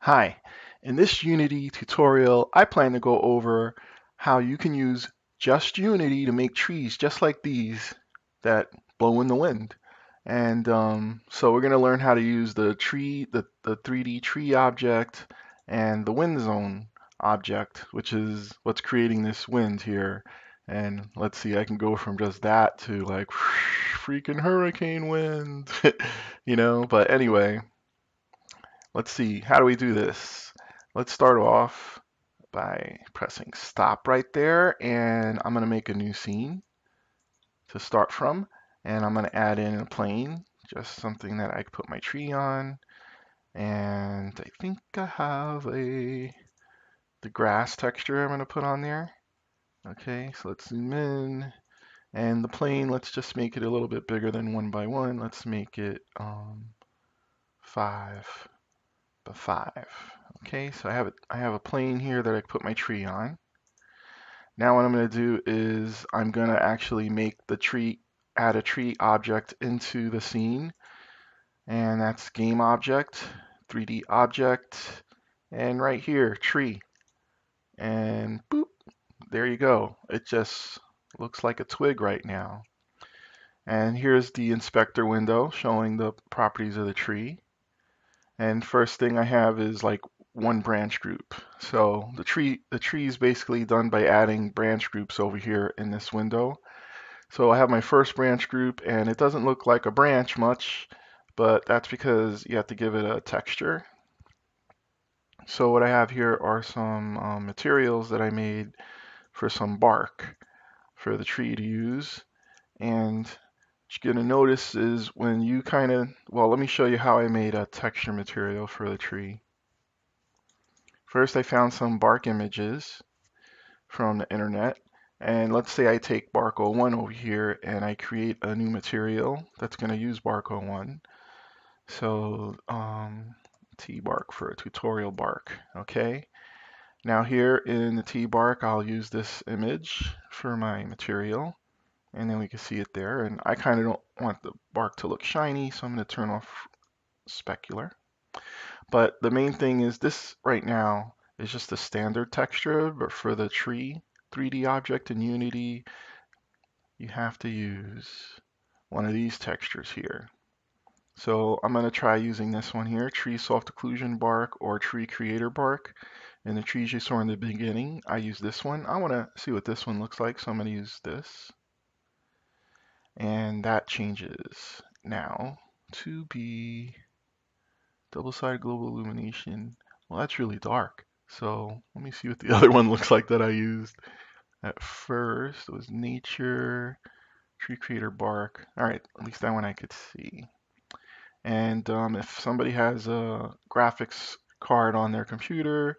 Hi, in this Unity tutorial, I plan to go over how you can use just Unity to make trees just like these that blow in the wind. And so we're going to learn how to use the 3D tree object and the wind zone object, which is what's creating this wind here. And let's see, I can go from just that to like freaking hurricane wind, but anyway. Let's see, how do we do this? Let's start off by pressing stop right there, and I'm going to make a new scene to start from, and I'm going to add in a plane, just something that I can put my tree on, and I think I have the grass texture I'm going to put on there. Okay, so let's zoom in, and the plane, let's just make it a little bit bigger than 1 by 1. Let's make it 5 by 5. Okay, so I have a plane here that I put my tree on. Now what I'm going to do is I'm going to actually add a tree object into the scene, and that's game object, 3D object, and right here, tree. And boop, there you go. It just looks like a twig right now. And here's the inspector window showing the properties of the tree. And first thing I have is like one branch group. So the tree is basically done by adding branch groups over here in this window. So I have my first branch group, and it doesn't look like a branch much, but that's because you have to give it a texture. So what I have here are some materials that I made for some bark for the tree to use. And what you're going to notice is when you well, let me show you how I made a texture material for the tree. First, I found some bark images from the internet. And let's say I take bark01 over here and I create a new material that's going to use bark01. So T-bark for a tutorial bark. Okay. Now here in the T-bark, I'll use this image for my material. And then we can see it there. And I kind of don't want the bark to look shiny, so I'm going to turn off specular. But the main thing is this right now is just a standard texture, but for the tree 3D object in Unity, you have to use one of these textures here. So I'm going to try using this one here, tree soft occlusion bark or tree creator bark. And the trees you saw in the beginning, I use this one. I want to see what this one looks like, so I'm going to use this. And that changes now to be double-sided global illumination. Well, that's really dark. So let me see what the other one looks like that I used at first. It was nature, tree creator bark. All right, at least that one I could see. And if somebody has a graphics card on their computer,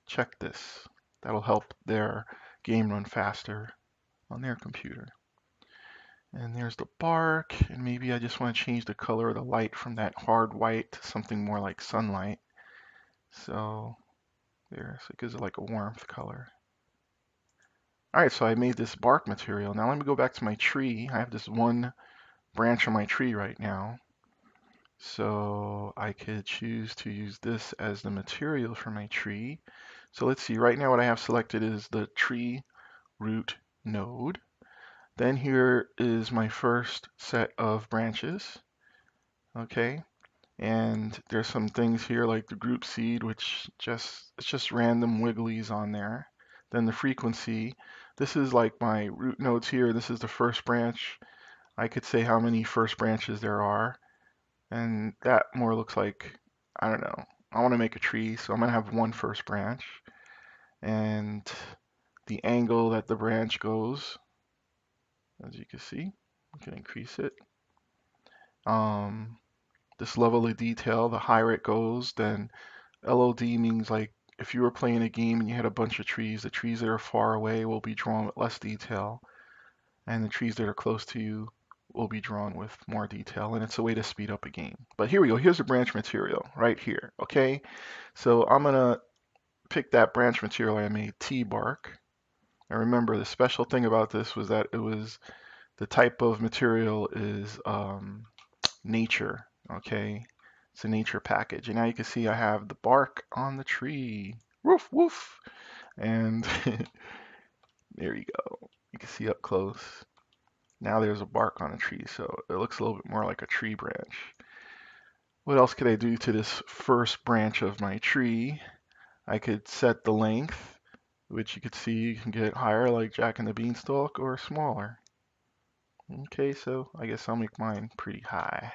check this. That'll help their game run faster on their computer. And there's the bark, and maybe I just want to change the color of the light from that hard white to something more like sunlight. So there, so it gives it like a warmth color. All right, so I made this bark material. Now let me go back to my tree. I have this one branch on my tree right now. So I could choose to use this as the material for my tree. So let's see, right now what I have selected is the tree root node. Then here is my first set of branches. Okay, and there's some things here like the group seed, which it's just random wigglies on there. Then the frequency. This is like my root nodes here. This is the first branch. I could say how many first branches there are. And that more looks like, I don't know. I want to make a tree, so I'm going to have one first branch. And the angle that the branch goes, as you can see, we can increase it. This level of detail, the higher it goes, then LOD means like if you were playing a game and you had a bunch of trees, the trees that are far away will be drawn with less detail, and the trees that are close to you will be drawn with more detail, and it's a way to speed up a game. But here we go. Here's the branch material right here. Okay, so I'm gonna pick that branch material I made, T-bark. And remember, the special thing about this was that it was the type of material is nature. Okay, it's a nature package. And now you can see I have the bark on the tree. Woof, woof. And there you go. You can see up close. Now there's a bark on a tree, so it looks a little bit more like a tree branch. What else could I do to this first branch of my tree? I could set the length, which you could see you can get higher like Jack and the Beanstalk or smaller. Okay, so I guess I'll make mine pretty high.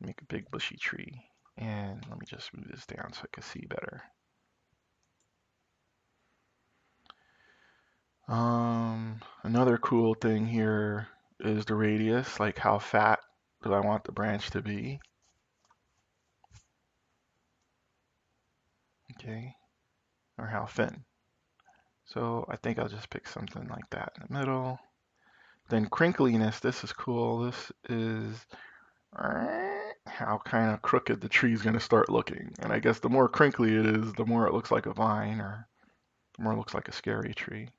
Make a big bushy tree. And let me just move this down so I can see better. Another cool thing here is the radius, like how fat do I want the branch to be? Okay, or how thin. So I think I'll just pick something like that in the middle. Then crinkliness, this is cool. This is how kind of crooked the tree is going to start looking. And I guess the more crinkly it is, the more it looks like a vine or the more it looks like a scary tree.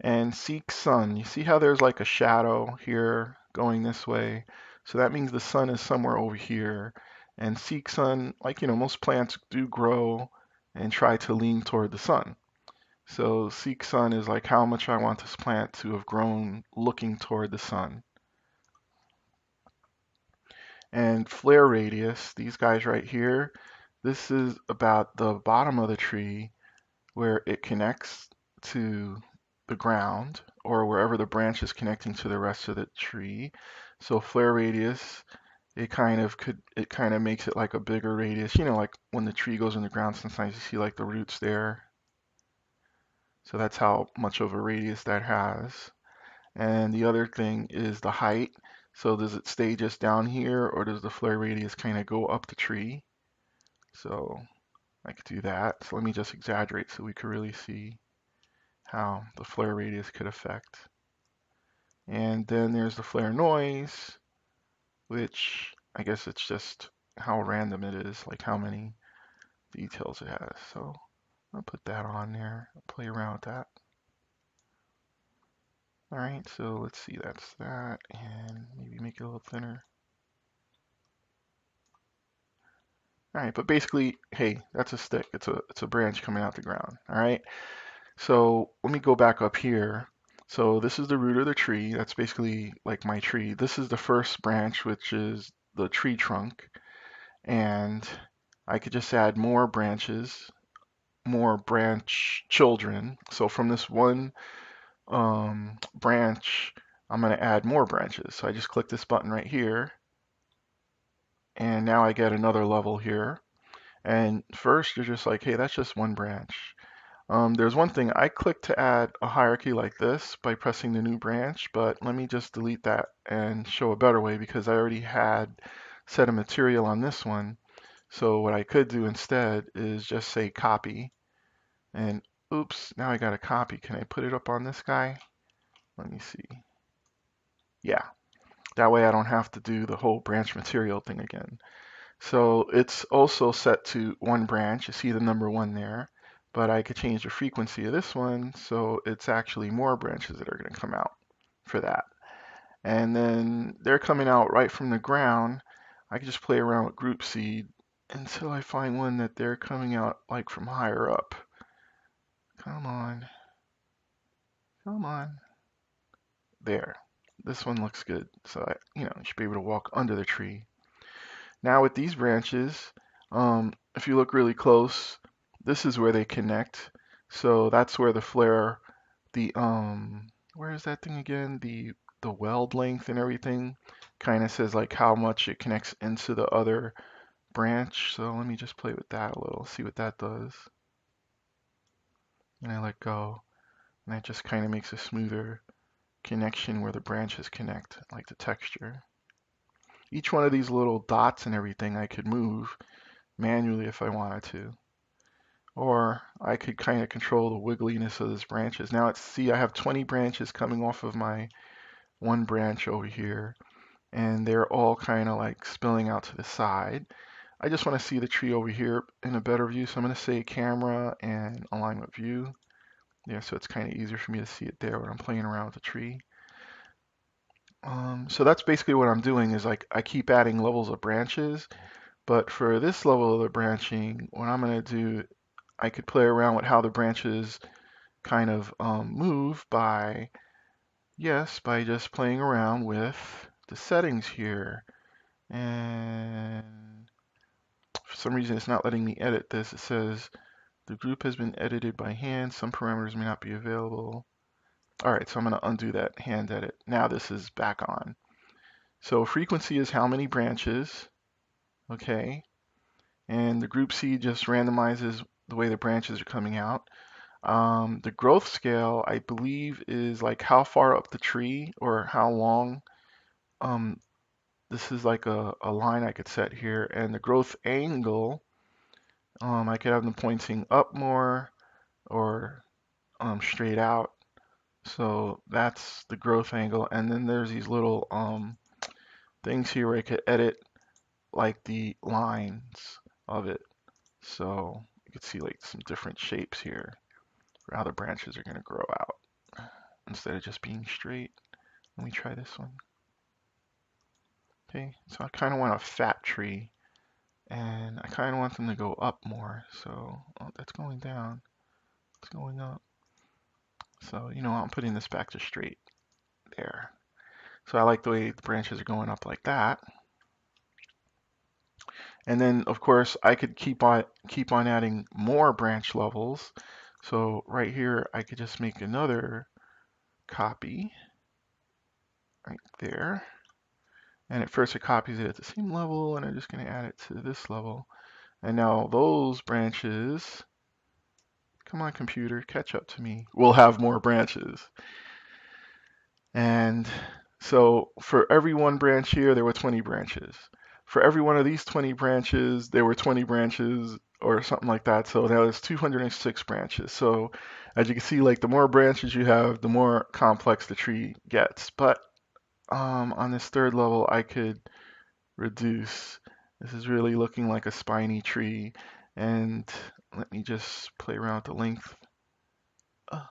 And seek sun. You see how there's like a shadow here going this way? So that means the sun is somewhere over here. And seek sun, like, most plants do grow and try to lean toward the sun. So seek sun is like how much I want this plant to have grown looking toward the sun. And flare radius, these guys right here, this is about the bottom of the tree where it connects to the ground or wherever the branch is connecting to the rest of the tree. So flare radius, it kind of makes it like a bigger radius. Like when the tree goes in the ground, sometimes you see like the roots there. So that's how much of a radius that has. And the other thing is the height. So does it stay just down here or does the flare radius kind of go up the tree? So I could do that. So let me just exaggerate so we can really see how the flare radius could affect. And then there's the flare noise, which I guess it's just how random it is, like how many details it has. So I'll put that on there, I'll play around with that. All right, so let's see, that's that, and maybe make it a little thinner. All right, but basically, hey, that's a stick. It's a branch coming out the ground. All right. So let me go back up here. So this is the root of the tree. That's basically like my tree. This is the first branch, which is the tree trunk. And I could just add more branches, more branch children. So from this one branch, I'm going to add more branches. So I just click this button right here. And now I get another level here. And first, you're just like, hey, that's just one branch. There's one thing, I clicked to add a hierarchy like this by pressing the new branch, but let me just delete that and show a better way because I already had set a material on this one. So what I could do instead is just say copy and oops, now I got a copy. Can I put it up on this guy? Let me see. Yeah, that way I don't have to do the whole branch material thing again. So it's also set to one branch. You see the number one there, but I could change the frequency of this one so it's actually more branches that are going to come out for that. And then they're coming out right from the ground. I can just play around with group seed until I find one that they're coming out like from higher up. Come on. Come on. There. This one looks good. So you should be able to walk under the tree. Now with these branches, if you look really close, this is where they connect. So that's where the flare, where is that thing again? The weld length and everything kind of says like how much it connects into the other branch. So let me just play with that a little, see what that does. And I let go, and that just kind of makes a smoother connection where the branches connect, like the texture. Each one of these little dots and everything I could move manually if I wanted to. Or I could kind of control the wiggliness of those branches. Now see I have 20 branches coming off of my one branch over here, and they're all kind of like spilling out to the side. I just want to see the tree over here in a better view, so I'm going to say camera and alignment view. Yeah, so it's kind of easier for me to see it there when I'm playing around with the tree. So that's basically what I'm doing is like I keep adding levels of branches, but for this level of the branching, what I'm going to do, I could play around with how the branches kind of move by, yes, by just playing around with the settings here. And for some reason, it's not letting me edit this. It says the group has been edited by hand. Some parameters may not be available. All right, so I'm going to undo that hand edit. Now this is back on. So frequency is how many branches, okay? And the group C just randomizes the way the branches are coming out. The growth scale, I believe, is like how far up the tree or how long. Um, this is like a line I could set here. And the growth angle, I could have them pointing up more or straight out. So that's the growth angle. And then there's these little things here where I could edit like the lines of it. So you can see like some different shapes here for how the branches are going to grow out instead of just being straight. Let me try this one. Okay, so I kind of want a fat tree and I kind of want them to go up more. So that's going down, it's going up. So, I'm putting this back to straight there. So I like the way the branches are going up like that. And then of course I could keep on adding more branch levels. So right here I could just make another copy right there. And at first it copies it at the same level, and I'm just going to add it to this level. And now those branches, come on computer, catch up to me, will have more branches. And so for every one branch here, there were 20 branches. For every one of these 20 branches, there were 20 branches or something like that. So that was 206 branches. So as you can see, like the more branches you have, the more complex the tree gets. But on this third level, I could reduce. This is really looking like a spiny tree. And let me just play around with the length. Oh,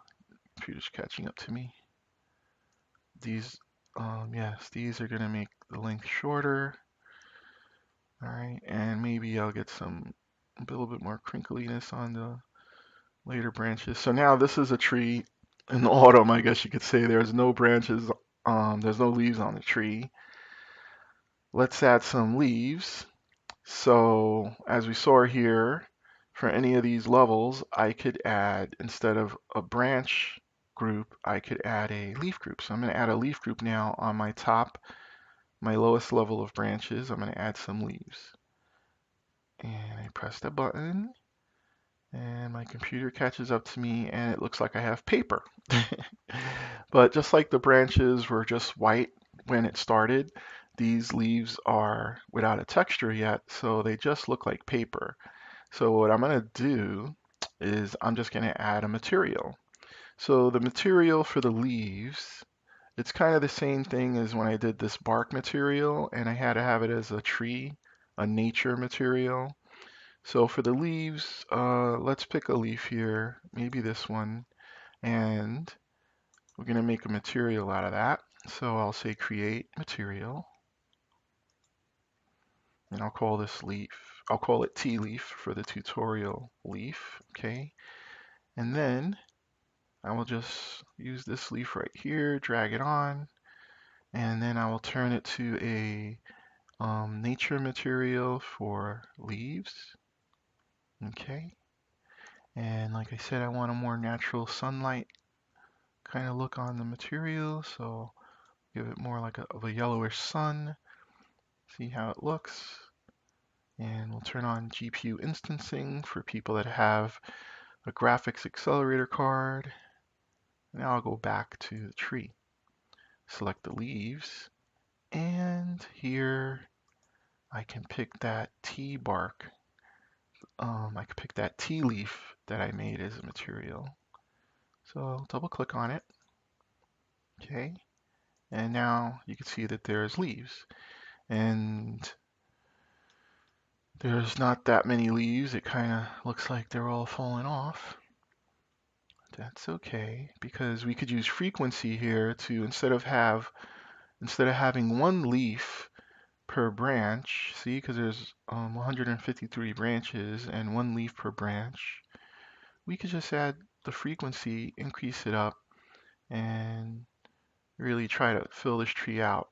computer's catching up to me. These, yes, these are going to make the length shorter. All right, and maybe I'll get a little bit more crinkliness on the later branches. So now this is a tree in the autumn, I guess you could say. There's no branches, there's no leaves on the tree. Let's add some leaves. So as we saw here, for any of these levels, I could add, instead of a branch group, I could add a leaf group. So I'm going to add a leaf group now on my lowest level of branches. I'm going to add some leaves. And I press the button, and my computer catches up to me, and it looks like I have paper. But just like the branches were just white when it started, these leaves are without a texture yet, so they just look like paper. So what I'm going to do is I'm just going to add a material. So the material for the leaves, it's kind of the same thing as when I did this bark material, and I had to have it as a tree, a nature material. So for the leaves, let's pick a leaf here, maybe this one, and we're going to make a material out of that. So I'll say create material, and I'll call this leaf, I'll call it tea leaf for the tutorial leaf, okay? And then I will just use this leaf right here, drag it on, and then I will turn it to a nature material for leaves. Okay. And like I said, I want a more natural sunlight kind of look on the material, so give it more like of a yellowish sun. See how it looks. And we'll turn on GPU instancing for people that have a graphics accelerator card. Now I'll go back to the tree. Select the leaves, and here I can pick that tea bark. I can pick that tea leaf that I made as a material. So I'll double click on it. Okay, and now you can see that there's leaves. And there's not that many leaves. It kind of looks like they're all falling off. That's okay, because we could use frequency here to, instead of have instead of having one leaf per branch, see, because there's 153 branches and one leaf per branch, we could just add the frequency, increase it up, and really try to fill this tree out.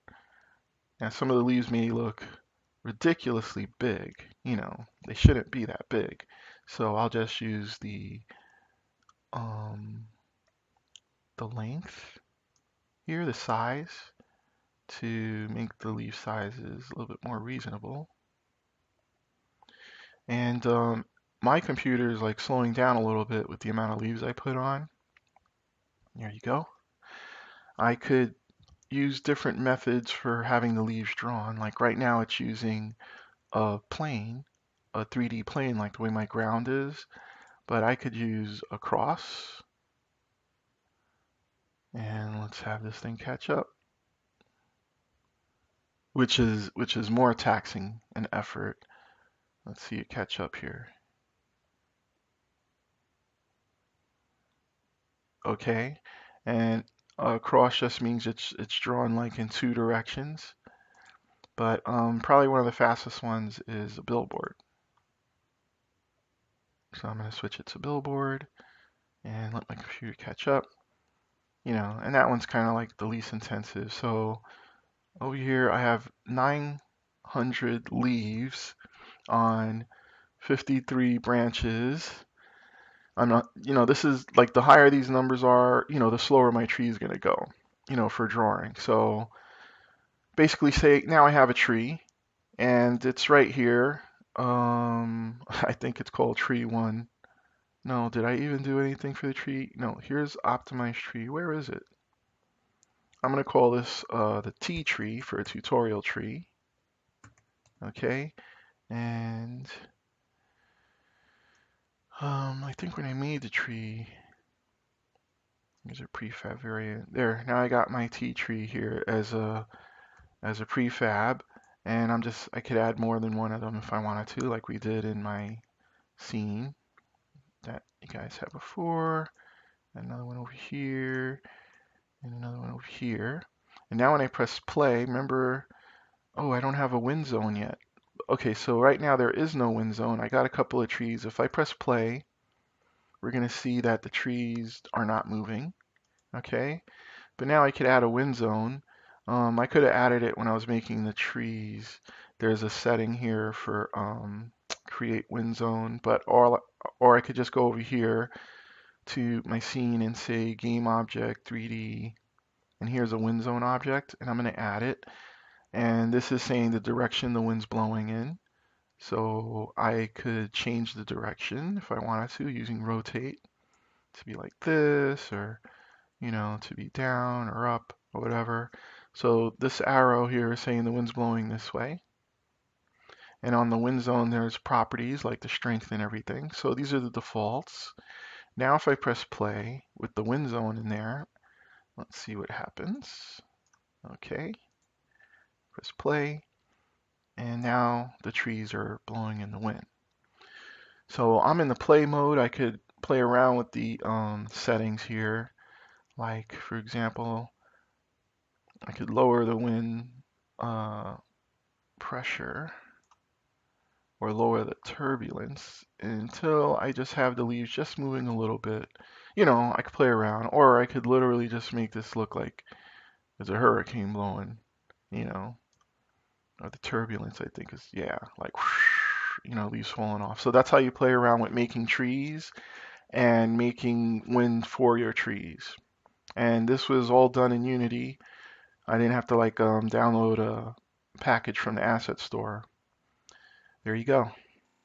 Now, some of the leaves may look ridiculously big. They shouldn't be that big. So I'll just use um, the length here, the size, to make the leaf sizes a little bit more reasonable. And my computer is like slowing down a little bit with the amount of leaves I put on. There you go. I could use different methods for having the leaves drawn. Like right now it's using a plane, a 3D plane like the way my ground is, but I could use a cross. And let's have this thing catch up, which is more taxing an effort. Let's see it catch up here. Okay, and a cross just means it's drawn like in two directions. But probably one of the fastest ones is a billboard. So I'm going to switch it to billboard and let my computer catch up. And that one's kind of like the least intensive. So over here I have 900 leaves on 53 branches. I'm not, this is like the higher these numbers are, the slower my tree is going to go, for drawing. So basically say now I have a tree and it's right here. I think it's called tree one. No, did I even do anything for the tree? No, here's optimized tree. Where is it? I'm going to call this the T tree for a tutorial tree. Okay, and I think when I made the tree, there's a prefab variant. There, now I got my T tree here as a prefab, and I could add more than one of them if I wanted to, like we did in my scene that you guys had before. Another one over here, and another one over here. And now when I press play, remember, oh, I don't have a wind zone yet. Okay, so right now there is no wind zone. I got a couple of trees. If I press play, we're going to see that the trees are not moving. Okay, but now I could add a wind zone. I could have added it when I was making the trees. There's a setting here for create wind zone, but or I could just go over here to my scene and say game object 3D, and here's a wind zone object, and I'm going to add it. And this is saying the direction the wind's blowing in. So I could change the direction if I wanted to using rotate to be like this, or to be down or up or whatever. So this arrow here is saying the wind's blowing this way. And on the wind zone, there's properties like the strength and everything. So these are the defaults. Now if I press play with the wind zone in there, let's see what happens. Okay, press play, and now the trees are blowing in the wind. So I'm in the play mode. I could play around with the settings here. Like, for example, I could lower the wind pressure or lower the turbulence until I just have the leaves just moving a little bit. I could play around, or I could literally just make this look like there's a hurricane blowing, or the turbulence, I think is, yeah, like, whoosh, leaves falling off. So that's how you play around with making trees and making wind for your trees. And this was all done in Unity. I didn't have to like download a package from the asset store. There you go.